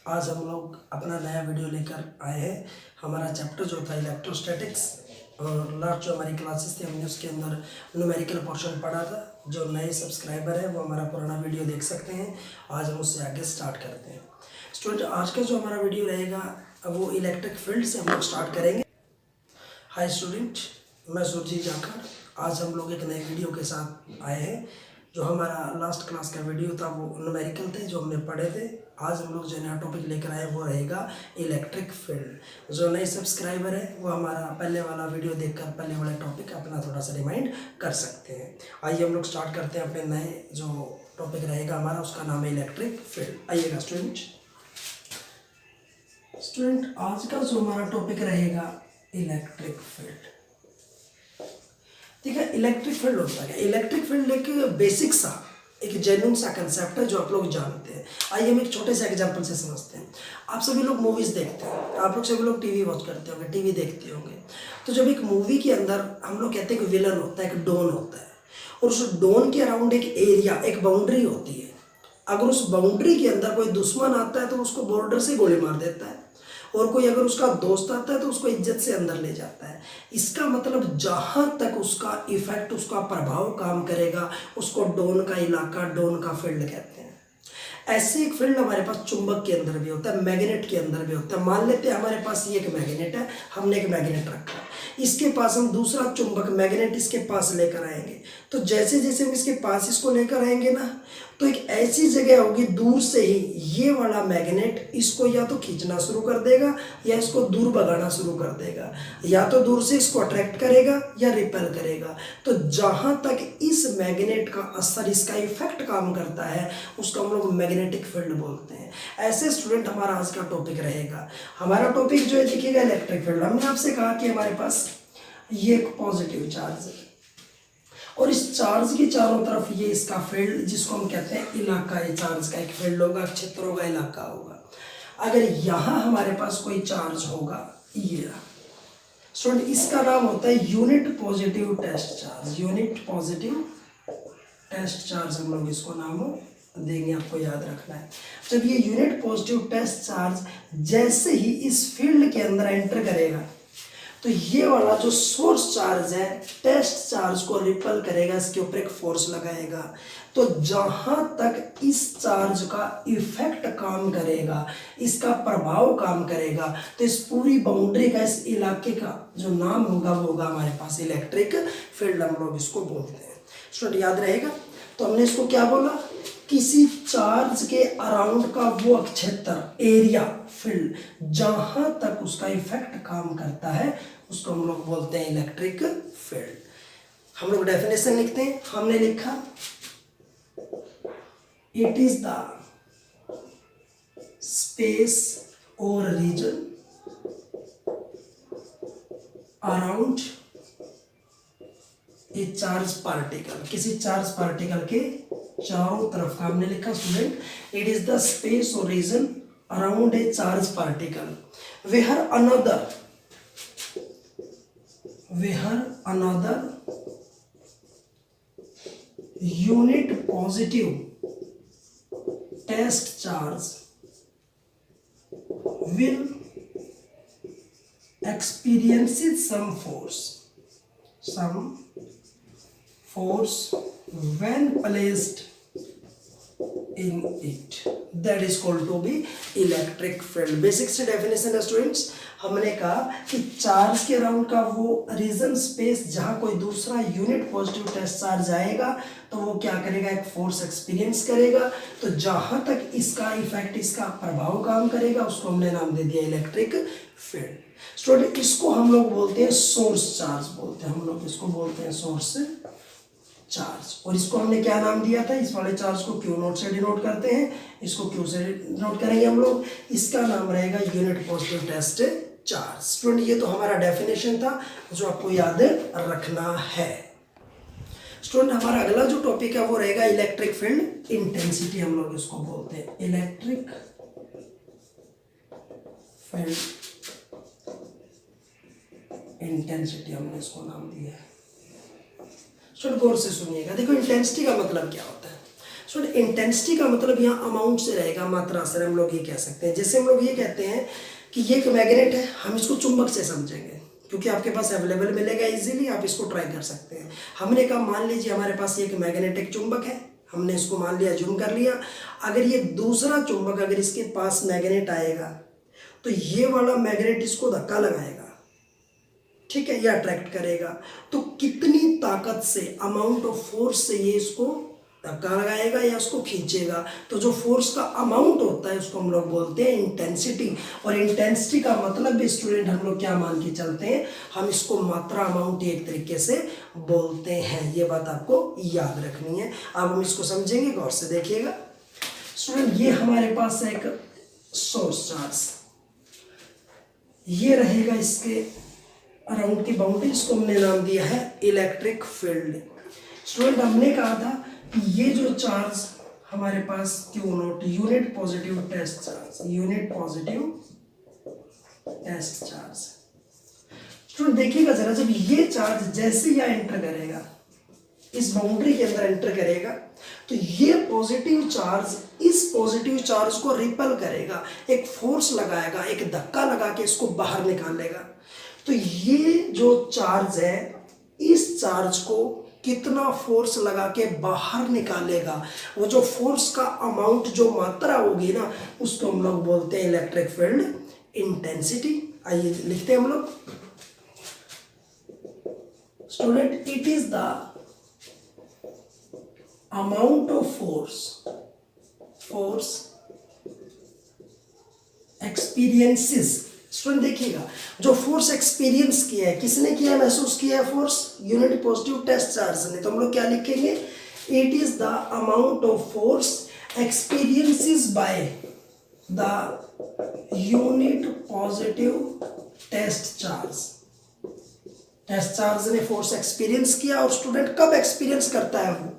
आज हम लोग अपना नया वीडियो लेकर आए हैं। हमारा चैप्टर जो था इलेक्ट्रोस्टैटिक्स, और लास्ट जो हमारी क्लासेस थी हमने उसके अंदर न्यूमेरिकल पोर्शन पढ़ा था। जो नए सब्सक्राइबर है वो हमारा पुराना वीडियो देख सकते हैं। आज हम उससे आगे स्टार्ट करते हैं। स्टूडेंट, आज का जो हमारा वीडियो रहेगा वो इलेक्ट्रिक फील्ड से हम लोग स्टार्ट करेंगे। हाय स्टूडेंट, मैं सुरजीत जाखड़। आज हम लोग एक नए वीडियो के साथ आए हैं। जो हमारा लास्ट क्लास का वीडियो था वो न्यूमेरिकल थे जो हमने पढ़े थे। आज हम लोग जो नया टॉपिक लेकर आए वो रहेगा इलेक्ट्रिक फील्ड। जो नए सब्सक्राइबर है वो हमारा पहले वाला वीडियो देखकर पहले वाला टॉपिक अपना थोड़ा सा रिमाइंड कर सकते हैं। आइए हम लोग स्टार्ट करते हैं अपने नए जो टॉपिक रहेगा हमारा, उसका नाम है इलेक्ट्रिक फील्ड। आइएगा स्टूडेंट, आज का जो हमारा टॉपिक रहेगा इलेक्ट्रिक फील्ड। ठीक है, इलेक्ट्रिक फील्ड होता है। इलेक्ट्रिक फील्ड एक बेसिक सा, एक जेन्युइन सा कंसेप्ट है जो आप लोग जानते हैं। आइए हम एक छोटे से एग्जांपल से समझते हैं। आप सभी लोग मूवीज देखते हैं, आप लोग सभी लोग टीवी वॉच करते होंगे, टीवी देखते होंगे। तो जब एक मूवी के अंदर हम लोग कहते हैं कि विलन होता है, एक डॉन होता है, और उस डॉन के अराउंड एक एरिया, एक बाउंड्री होती है। अगर उस बाउंड्री के अंदर कोई दुश्मन आता है तो उसको बॉर्डर से गोली मार देता है, और कोई अगर उसका दोस्त आता है तो उसको इज्जत से अंदर ले जाता है। इसका मतलब जहां तक उसका इफेक्ट, उसका प्रभाव काम करेगा, उसको डॉन का इलाका, डॉन का फील्ड कहते हैं। ऐसे एक फील्ड हमारे पास चुंबक के अंदर भी होता है, मैग्नेट के अंदर भी होता है। मान लेते हैं हमारे पास ये एक मैग्नेट है, हमने एक मैग्नेट रखा है, इसके पास हम दूसरा चुंबक मैग्नेट इसके पास लेकर आएंगे। तो जैसे जैसे हम इसके पास इसको लेकर आएंगे ना, तो एक ऐसी जगह होगी दूर से ही ये वाला मैग्नेट इसको या तो खींचना शुरू कर देगा या इसको दूर भगाना शुरू कर देगा, या तो दूर से इसको अट्रैक्ट करेगा या रिपेल करेगा। तो जहां तक इस मैग्नेट का असर, इसका इफेक्ट काम करता है, उसको हम लोग मैग्नेटिक फील्ड बोलते हैं। ऐसे स्टूडेंट हमारा आज का टॉपिक रहेगा। हमारा टॉपिक जो है देखिएगा इलेक्ट्रिक फील्ड। हमने आपसे कहा कि हमारे पास ये एक पॉजिटिव चार्ज है और इस चार्ज के चारों तरफ ये इसका फील्ड, जिसको हम कहते हैं इलाका, ये चार्ज का एक फील्ड होगा, क्षेत्र होगा, इलाका होगा। अगर यहाँ हमारे पास कोई चार्ज होगा, ये स्टूडेंट, इसका नाम होता है unit positive test charge. Unit positive test charge हम लोग इसको नाम देंगे, आपको याद रखना है। जब ये यूनिट पॉजिटिव टेस्ट चार्ज जैसे ही इस फील्ड के अंदर एंटर करेगा, तो ये वाला जो सोर्स चार्ज है टेस्ट चार्ज को रिपेल करेगा, इसके ऊपर एक फोर्स लगाएगा। तो जहां तक इस चार्ज का इफेक्ट काम करेगा, इसका प्रभाव काम करेगा, तो इस पूरी बाउंड्री का, इस इलाके का जो नाम होगा वो होगा हमारे पास इलेक्ट्रिक फील्ड, हम लोग इसको बोलते हैं। स्टूडेंट याद रहेगा। तो हमने इसको क्या बोला, किसी चार्ज के अराउंड का वो क्षेत्र, एरिया, फील्ड, जहां तक उसका इफेक्ट काम करता है उसको हम लोग बोलते हैं इलेक्ट्रिक फील्ड। हम लोग डेफिनेशन लिखते हैं। हमने लिखा it is the space or region around a charge particle. किसी चार्ज पार्टिकल के चारों तरफ का हमने लिखा student, it is the space or region around a charge particle where another unit positive test charge will experiences some force when placed in it, that is called to be electric field। Basic से definition है students. हमने कहा कि charge के around का वो reason, space, जहां कोई दूसरा यूनिट पॉजिटिव टेस्ट चार्ज आएगा तो वो क्या करेगा, एक फोर्स एक्सपीरियंस करेगा। तो जहां तक इसका इफेक्ट, इसका प्रभाव काम करेगा, उसको हमने नाम दे दिया इलेक्ट्रिक फील्ड। स्टूडेंट इसको हम लोग बोलते हैं सोर्स चार्ज बोलते हैं, हम लोग इसको बोलते हैं सोर्स चार्ज। और इसको हमने क्या नाम दिया था, इस वाले चार्ज को क्यू नोट से डिनोट करते हैं, इसको क्यू से डिनोट करेंगे हम लोग। इसका नाम रहेगा unit positive test charge. Student ये तो हमारा डेफिनेशन था जो आपको याद रखना है। स्टूडेंट हमारा अगला जो टॉपिक है वो रहेगा इलेक्ट्रिक फील्ड इंटेंसिटी, हम लोग इसको बोलते हैं इलेक्ट्रिक फील्ड इंटेंसिटी, हमने इसको नाम दिया है। स्टूडेंट गौर से सुनिएगा। देखो इंटेंसिटी का मतलब क्या होता है। सो इंटेंसिटी का मतलब यहाँ अमाउंट से रहेगा, मात्रा से हम लोग ये कह सकते हैं। जैसे हम लोग ये कहते हैं कि ये एक मैग्नेट है, हम इसको चुंबक से समझेंगे क्योंकि आपके पास अवेलेबल मिलेगा इजीली, आप इसको ट्राई कर सकते हैं। हमने कहा मान लीजिए हमारे पास ये एक मैग्नेटिक चुंबक है, हमने इसको मान लिया, जूम कर लिया। अगर ये दूसरा चुंबक अगर इसके पास मैग्नेट आएगा तो ये वाला मैग्नेट इसको धक्का लगाएगा, ठीक है, ये अट्रैक्ट करेगा। तो कितनी ताकत से, अमाउंट ऑफ फोर्स से ये इसको धक्का लगाएगा या उसको खींचेगा, तो जो फोर्स का अमाउंट होता है उसको हम लोग बोलते हैं इंटेंसिटी। और इंटेंसिटी का मतलब भी स्टूडेंट हम लोग क्या मान के चलते हैं, हम इसको मात्रा, अमाउंट एक तरीके से बोलते हैं। ये बात आपको याद रखनी है। अब हम इसको समझेंगे, गौर से देखिएगा स्टूडेंट। ये हमारे पास है एक सोर्स चार्ज, ये रहेगा इसके अराउंड की बाउंड्री, इसको हमने नाम दिया है इलेक्ट्रिक फील्ड। स्टूडेंट हमने कहा था कि ये जो चार्ज हमारे पास Q not, unit positive test charge, unit positive test charge. Student देखिएगा जरा, जब ये चार्ज जैसे यहाँ एंटर करेगा, इस बाउंड्री के अंदर एंटर करेगा, तो ये पॉजिटिव चार्ज इस पॉजिटिव चार्ज को रिपेल करेगा, एक फोर्स लगाएगा, एक धक्का लगा के इसको बाहर निकालेगा। तो ये जो चार्ज है, इस चार्ज को कितना फोर्स लगा के बाहर निकालेगा, वो जो फोर्स का अमाउंट, जो मात्रा होगी ना, उसको हम लोग बोलते हैं इलेक्ट्रिक फील्ड इंटेंसिटी। आइए लिखते हैं हम लोग student, it is the amount of force experiences. Student देखिएगा, जो फोर्स एक्सपीरियंस किया है, किसने किया है, महसूस किया है force, unit positive test charge ने। तो हम लोग क्या लिखेंगे, it is the amount of force experiences by the unit positive test charge. Test charge ने फोर्स एक्सपीरियंस किया। और स्टूडेंट कब एक्सपीरियंस करता है वो,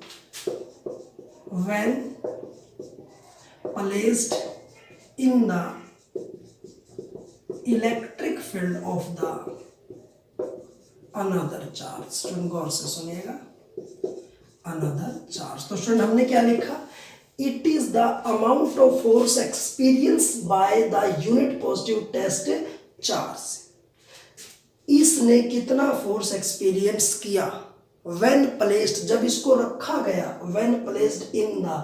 when placed in the electric field of the another charge। Student गौर से सुनिएगा, another charge। तो स्टूडेंट हमने क्या लिखा, it is the amount of force experienced by the unit positive test charge। इसने कितना फोर्स एक्सपीरियंस किया, when placed, जब इसको रखा गया, when placed in the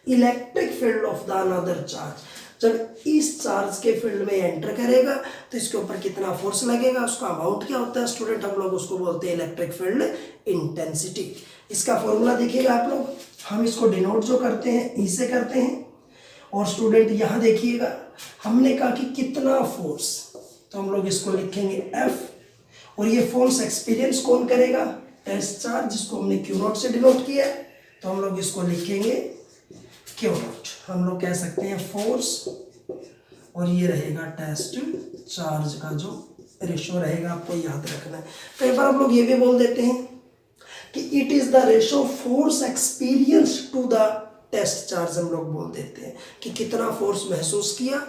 electric field of the another charge, जब इस चार्ज के फील्ड में एंटर करेगा तो इसके ऊपर कितना फोर्स लगेगा, उसका अमाउंट क्या होता है स्टूडेंट, हम लोग उसको बोलते हैं इलेक्ट्रिक फील्ड इंटेंसिटी। इसका फॉर्मूला देखिएगा आप लोग, हम इसको डिनोट जो करते हैं ई से करते हैं। और स्टूडेंट यहाँ देखिएगा, हमने कहा कि कितना फोर्स, तो हम लोग इसको लिखेंगे एफ। और ये फोर्स एक्सपीरियंस कौन करेगा, टेस्ट चार्ज, जिसको हमने क्यू नॉट से डिनोट किया है। तो हम लोग इसको लिखेंगे क्यू नॉट, हम लोग कह सकते हैं फोर्स, और ये रहेगा टेस्ट चार्ज का जो रेशो रहेगा, आपको याद रखना है। कई बार हम लोग ये भी बोल देते हैं कि it is the ratio force experience to the test charge, हम लोग बोल देते हैं कि कितना फोर्स महसूस किया,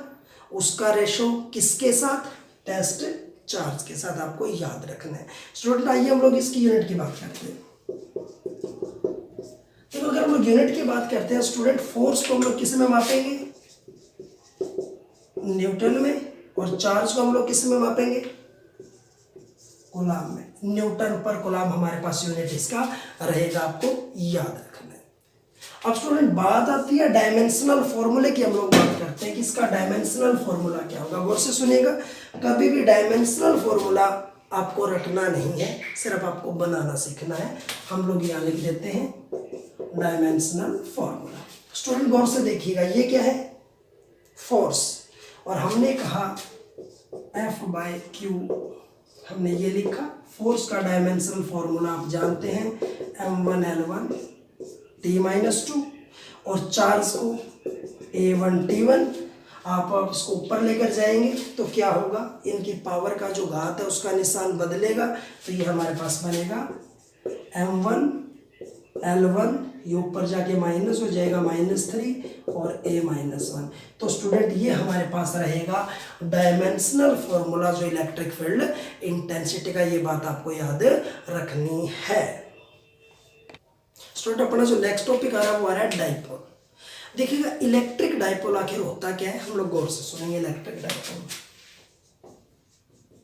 उसका रेशो किसके साथ, टेस्ट चार्ज के साथ, आपको याद रखना है। स्टूडेंट आइए हम लोग इसकी यूनिट की बात करते हैं। तो अगर हम लोग यूनिट की बात करते हैं स्टूडेंट, फोर्स को हम लोग किस में मापेंगे, न्यूटन में, और चार्ज को हम लोग किस में मापेंगे, कूलाम में। न्यूटन पर कूलाम हमारे पास यूनिट इसका रहेगा, आपको याद रखना है। अब स्टूडेंट बात आती है डायमेंशनल फॉर्मूले की, हम लोग बात करते हैं कि इसका डायमेंशनल फॉर्मूला क्या होगा। गौर से सुनिएगा, कभी भी डायमेंशनल फॉर्मूला आपको रटना नहीं है, सिर्फ आपको बनाना सीखना है। हम लोग यहाँ लिख देते हैं डायमेंशनल फॉर्मूला। स्टूडेंट गौर से देखिएगा, ये क्या है, फोर्स, और हमने कहा एफ बाय क्यू, हमने ये लिखा। फोर्स का डायमेंशनल फॉर्मूला आप जानते हैं, m1l1 t-2, और चार्ज को a1 t1। आप इसको ऊपर लेकर जाएंगे तो क्या होगा, इनकी पावर का जो घात है उसका निशान बदलेगा, तो ये हमारे पास बनेगा m1 l1, ये ऊपर जाके माइनस हो जाएगा -3 और a-1। तो स्टूडेंट ये हमारे पास रहेगा डायमेंशनल फॉर्मूला जो इलेक्ट्रिक फील्ड इंटेंसिटी का, ये बात आपको याद रखनी है। स्टूडेंट अपना जो नेक्स्ट टॉपिक आ रहा है वो आ रहा है डाइपोल। देखिएगा इलेक्ट्रिक डाइपोल आखिर होता क्या है, हम लोग गौर से सुनेंगे। Electric dipole,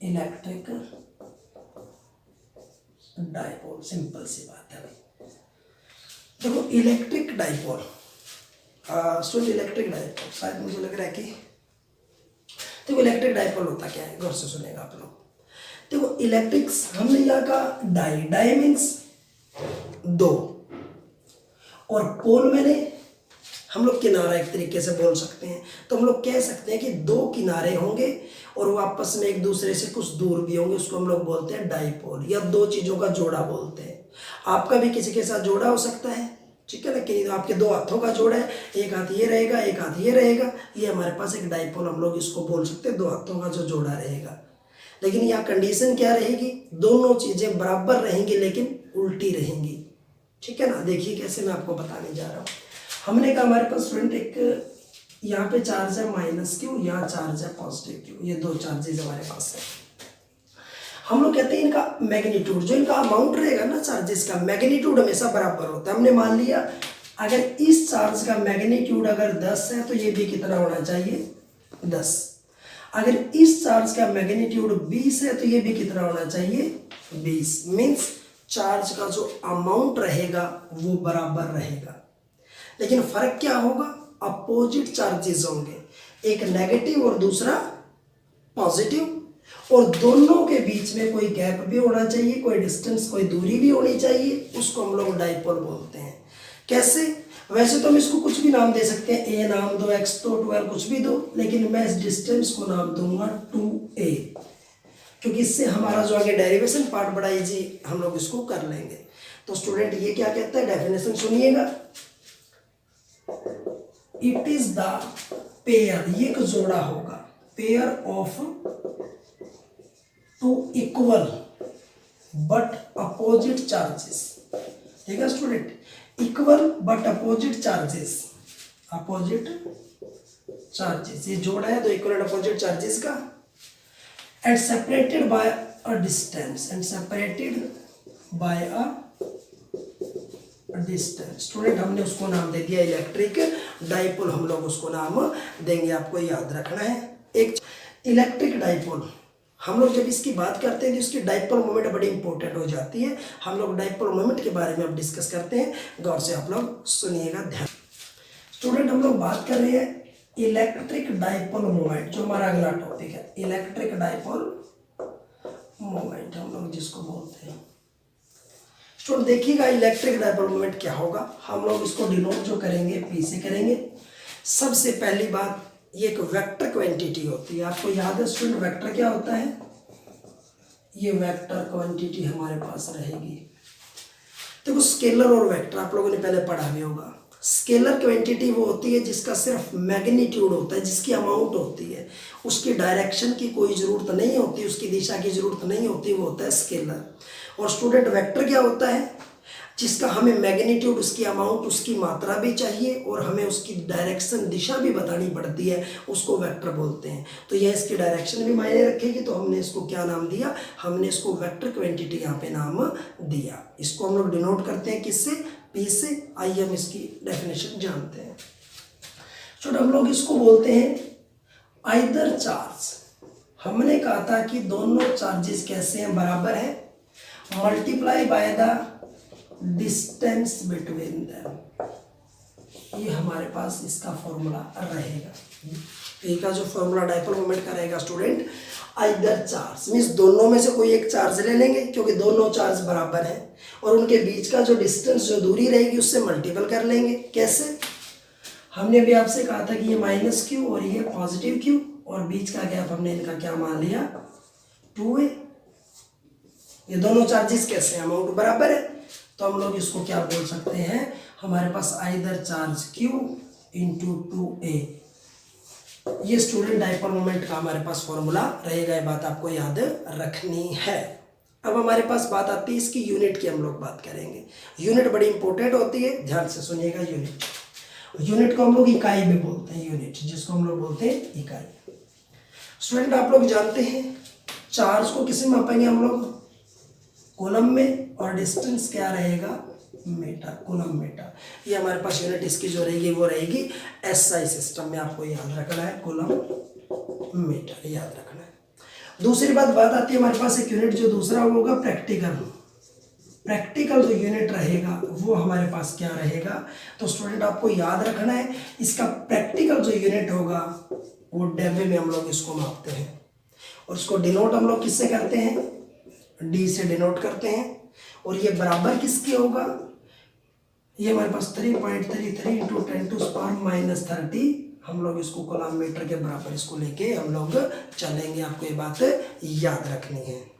electric dipole simple सी बात है भाई। देखो electric dipole, student electric dipole शायद मुझे लग रहा है कि देखो इलेक्ट्रिक डाइपोल होता क्या है, गौर से सुनेगा आप लोग। देखो इलेक्ट्रिक्स हमने यहाँ का डाई, डाई मीन्स दो, और पोल मैंने हम लोग किनारा एक तरीके से बोल सकते हैं। तो हम लोग कह सकते हैं कि दो किनारे होंगे और वो आपस में एक दूसरे से कुछ दूर भी होंगे, उसको हम लोग बोलते हैं डाइपोल, या दो चीज़ों का जोड़ा बोलते हैं। आपका भी किसी के साथ जोड़ा हो सकता है, ठीक है ना, कि तो आपके दो हाथों का जोड़ा है, एक हाथ ये रहेगा एक हाथ ये रहेगा, ये हमारे पास एक डाइपोल हम लोग इसको बोल सकते हैं, दो हाथों का जो जोड़ा रहेगा। लेकिन यहाँ कंडीशन क्या रहेगी, दोनों चीज़ें बराबर रहेंगी लेकिन उल्टी रहेंगी, ठीक है ना। देखिए कैसे मैं आपको बताने जा रहा हूँ। हमने कहा हमारे पास स्टूडेंट एक यहाँ पे चार्ज है माइनस क्यू, यहाँ चार्ज है पॉजिटिव क्यू, ये दो चार्जेज हमारे पास है। हम लोग कहते हैं इनका मैग्नीट्यूड, जो इनका अमाउंट रहेगा ना चार्जेस का, मैग्नीट्यूड हमेशा बराबर होता है। हमने मान लिया अगर इस चार्ज का मैग्नीट्यूड अगर 10 है तो ये भी कितना होना चाहिए 10। अगर इस चार्ज का मैग्नीट्यूड 20 है तो ये भी कितना होना चाहिए 20। मीन्स चार्ज का जो अमाउंट रहेगा वो बराबर रहेगा, लेकिन फर्क क्या होगा, अपोजिट चार्जेस होंगे, एक नेगेटिव और दूसरा पॉजिटिव, और दोनों के बीच में कोई गैप भी होना चाहिए, कोई डिस्टेंस, कोई दूरी भी होनी चाहिए, उसको हम लोग डाइपोल बोलते हैं। कैसे, वैसे तो हम इसको कुछ भी नाम दे सकते हैं, ए नाम दो, एक्स दो, 12 कुछ भी दो, लेकिन मैं इस डिस्टेंस को नाम दूंगा 2a, क्योंकि इससे हमारा जो आगे डेरिवेशन पार्ट बड़ा इजी हम लोग इसको कर लेंगे। तो स्टूडेंट ये क्या कहता है, डेफिनेशन सुनिएगा, इट इज द पेयर, ये एक जोड़ा होगा, pair of two equal but opposite charges. ठीक है student, equal but opposite charges, opposite charges, ये जोड़ा है तो इक्वल एंड अपोजिट चार्जेस का, and separated by a distance, and separated by a distance. Student हमने उसको नाम दे दिया इलेक्ट्रिक डाइपोल, हम लोग उसको नाम देंगे, आपको याद रखना है। एक इलेक्ट्रिक डाइपोल, हम लोग जब इसकी बात करते हैं तो इसकी डाइपोल मोमेंट बड़ी इंपॉर्टेंट हो जाती है। हम लोग डाइपोल मोमेंट के बारे में अब डिस्कस करते हैं, गौर से आप लोग सुनिएगा ध्यान। स्टूडेंट हम लोग बात कर रहे हैं इलेक्ट्रिक डाइपोल मोमेंट, जो हमारा अगला टॉपिक है, इलेक्ट्रिक डाइपोल मोमेंट हम लोग जिसको बोलते हैं। स्टूडेंट देखिएगा इलेक्ट्रिक डाइपोल मोमेंट क्या होगा, हम लोग इसको डिनोट जो करेंगे पी से करेंगे। सबसे पहली बात, ये एक वेक्टर क्वांटिटी होती है, आपको याद है स्टूडेंट वेक्टर क्या होता है, ये वेक्टर क्वांटिटी हमारे पास रहेगी। देखो स्केलर और वेक्टर आप लोगों ने पहले पढ़ा भी होगा। स्केलर क्वांटिटी वो होती है जिसका सिर्फ मैग्नीट्यूड होता है, जिसकी अमाउंट होती है, उसकी डायरेक्शन की कोई ज़रूरत नहीं होती, उसकी दिशा की ज़रूरत नहीं होती, वो होता है स्केलर। और स्टूडेंट वेक्टर क्या होता है, जिसका हमें मैग्नीट्यूड, उसकी अमाउंट, उसकी मात्रा भी चाहिए और हमें उसकी डायरेक्शन, दिशा भी बतानी पड़ती है, उसको वेक्टर बोलते हैं। तो यह इसकी डायरेक्शन भी मायने रखेगी, तो हमने इसको क्या नाम दिया, हमने इसको वेक्टर क्वांटिटी यहाँ पे नाम दिया। इसको हम लोग डिनोट करते हैं किससे, पी से। आइए हम इसकी डेफिनेशन जानते हैं। तो हम लोग इसको बोलते हैं आइदर चार्ज। हमने कहा था कि दोनों चार्जेस कैसे हैं, बराबर है, multiply by the distance between them. ये हमारे पास इसका फॉर्मूला रहेगा। पी का जो फॉर्मूला डाइपोल मोमेंट का रहेगा स्टूडेंट, आइदर चार्ज मीन्स दोनों में से कोई एक चार्ज ले लेंगे, क्योंकि दोनों चार्ज बराबर हैं, और उनके बीच का जो डिस्टेंस, जो दूरी रहेगी, उससे मल्टीपल कर लेंगे। कैसे, हमने अभी आपसे कहा था कि ये माइनस क्यू और ये पॉजिटिव क्यू, और बीच का गैप हमने इनका क्या मान लिया 2a। ये दोनों चार्जेस कैसे, अमाउंट बराबर है, तो हम लोग इसको क्या बोल सकते हैं, हमारे पास either charge q into 2a। ये स्टूडेंट डाइपोल मोमेंट का हमारे पास फॉर्मूला रहेगा, ये बात आपको याद रखनी है। अब हमारे पास बात आती है इसकी यूनिट की, हम लोग बात करेंगे। यूनिट बड़ी इंपॉर्टेंट होती है, ध्यान से सुनिएगा। यूनिट को हम लोग इकाई में बोलते हैं, यूनिट जिसको हम लोग बोलते हैं इकाई। स्टूडेंट आप लोग जानते हैं चार्ज को किसमें मापेंगे हम लोग, कॉलम में, और डिस्टेंस क्या रहेगा मीटर, कूलम मीटर। ये हमारे पास यूनिट इसकी जो रहेगी वो रहेगी एसआई सिस्टम में, आपको याद रखना है कूलम मीटर, याद रखना है। दूसरी बात आती है हमारे पास एक यूनिट जो दूसरा होगा प्रैक्टिकल। प्रैक्टिकल जो यूनिट रहेगा वो हमारे पास क्या रहेगा, तो स्टूडेंट आपको याद रखना है इसका प्रैक्टिकल जो यूनिट होगा वो डेबे में हम लोग इसको मापते हैं, और इसको डिनोट हम लोग किससे करते हैं, डी से डिनोट करते हैं। और ये बराबर किसके होगा, ये हमारे पास 3.33 इंटू 10⁻⁻30, हम लोग इसको कूलम मीटर के बराबर इसको लेके हम लोग चलेंगे, आपको ये बात याद रखनी है।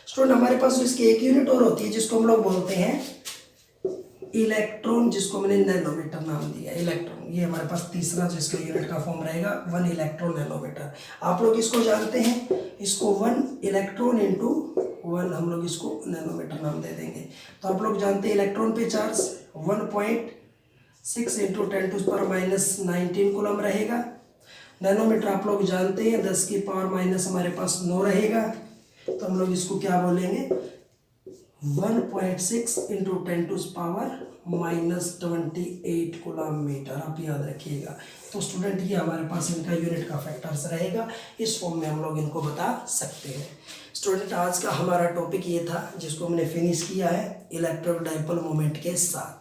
स्टूडेंट हमारे पास इसकी एक यूनिट और होती है जिसको हम लोग बोलते हैं इलेक्ट्रॉन, जिसको मैंने नैनोमीटर नाम दिया, इलेक्ट्रॉन। ये हमारे पास तीसरा जो इसका यूनिट का फॉर्म रहेगा 1 इलेक्ट्रॉन नैनोमीटर। आप लोग इसको जानते हैं, इसको 1 इलेक्ट्रॉन इंटू 1 हम लोग इसको नैनोमीटर नाम दे देंगे। तो आप लोग जानते हैं इलेक्ट्रॉन पे चार्ज 1.6 इंटू 10⁻⁻19 कूलम रहेगा। नैनोमीटर आप लोग जानते हैं 10 की पावर माइनस हमारे पास 9 रहेगा, तो हम लोग इसको क्या बोलेंगे 1.6 इंटू 10⁻⁻28 कूलम मीटर, आप याद रखिएगा। तो स्टूडेंट ये हमारे पास इनका यूनिट का फैक्टर्स रहेगा, इस फॉर्म में हम लोग इनको बता सकते हैं। स्टूडेंट आज का हमारा टॉपिक ये था जिसको हमने फिनिश किया है इलेक्ट्रिक डाइपोल मोमेंट के साथ।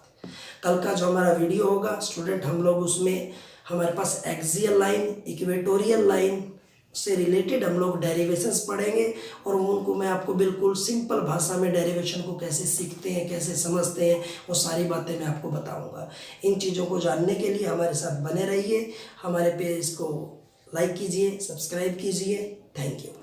कल का जो हमारा वीडियो होगा स्टूडेंट हम लोग उसमें हमारे पास एक्सियल लाइन, इक्वेटोरियल लाइन से रिलेटेड हम लोग डेरिवेशंस पढ़ेंगे, और उनको मैं आपको बिल्कुल सिंपल भाषा में डेरिवेशन को कैसे सीखते हैं, कैसे समझते हैं, वो सारी बातें मैं आपको बताऊंगा। इन चीज़ों को जानने के लिए हमारे साथ बने रहिए, हमारे पेज को लाइक कीजिए, सब्सक्राइब कीजिए। Thank you.